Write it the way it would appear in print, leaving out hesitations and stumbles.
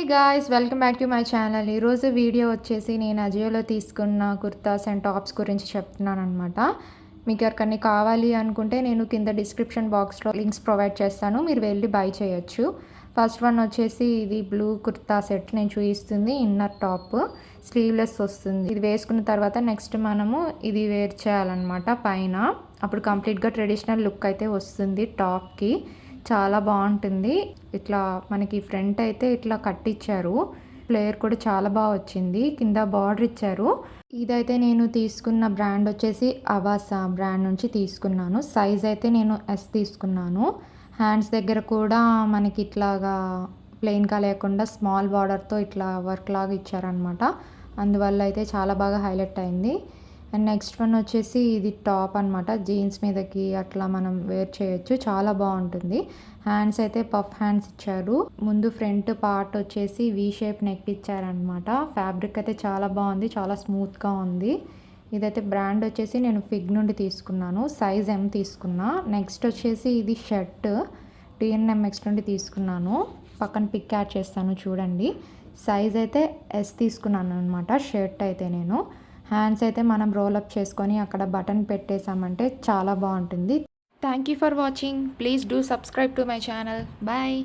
Guys welcome back to my channel. ఈరోజు video వచ్చేసి నేను అజియోలో తీసుకున్న కుర్తాస్ అండ్ టాప్స్ గురించి చెప్తున్నాను అనమాట. మీకు ఎవరికన్నా కావాలి అనుకుంటే నేను కింద డిస్క్రిప్షన్ బాక్స్లో లింక్స్ ప్రొవైడ్ చేస్తాను, మీరు వెళ్ళి బై చేయొచ్చు. ఫస్ట్ వన్ వచ్చేసి ఇది బ్లూ కుర్తా సెట్ నేను చూపిస్తుంది. ఇన్నర్ టాప్ స్లీవ్లెస్ వస్తుంది. ఇది వేసుకున్న తర్వాత నెక్స్ట్ మనము ఇది వేర్ చేయాలన్నమాట పైన. అప్పుడు కంప్లీట్గా ట్రెడిషనల్ లుక్ అయితే వస్తుంది టాప్కి. చాలా బాగుంటుంది. ఇట్లా మనకి ఫ్రంట్ అయితే ఇట్లా కట్టించారు. ఫ్లేర్ కూడా చాలా బాగా వచ్చింది. కింద బార్డర్ ఇచ్చారు. ఇదైతే నేను తీసుకున్న బ్రాండ్ వచ్చేసి అవాసా బ్రాండ్ నుంచి తీసుకున్నాను. సైజ్ అయితే నేను ఎస్ తీసుకున్నాను. హ్యాండ్స్ దగ్గర కూడా మనకి ఇట్లాగా ప్లెయిన్గా లేకుండా స్మాల్ బార్డర్తో ఇట్లా వర్క్ లాగా ఇచ్చారనమాట. అందువల్ల అయితే చాలా బాగా హైలైట్ అయింది. అండ్ నెక్స్ట్ వన్ వచ్చేసి ఇది టాప్ అనమాట. జీన్స్ మీదకి అట్లా మనం వేర్ చేయొచ్చు, చాలా బాగుంటుంది. హ్యాండ్స్ అయితే పఫ్ హ్యాండ్స్ ఇచ్చారు. ముందు ఫ్రంట్ పార్ట్ వచ్చేసి వీ షేప్ నెక్ ఇచ్చారనమాట. ఫ్యాబ్రిక్ అయితే చాలా బాగుంది, చాలా స్మూత్గా ఉంది. ఇదైతే బ్రాండ్ వచ్చేసి నేను ఫిగ్ నుండి తీసుకున్నాను. సైజ్ ఎం తీసుకున్నా. నెక్స్ట్ వచ్చేసి ఇది షర్ట్ టీఎన్ఎంఎక్స్ నుండి తీసుకున్నాను. పక్కన పిక్ యాడ్ చేస్తాను చూడండి. సైజ్ అయితే ఎస్ తీసుకున్నాను అనమాట. షర్ట్ అయితే నేను హ్యాండ్స్ అయితే మనం రోలప్ చేసుకొని అక్కడ బటన్ పెట్టేసామంటే చాలా బాగుంటుంది. Thank you for watching. Please do subscribe to my channel. Bye.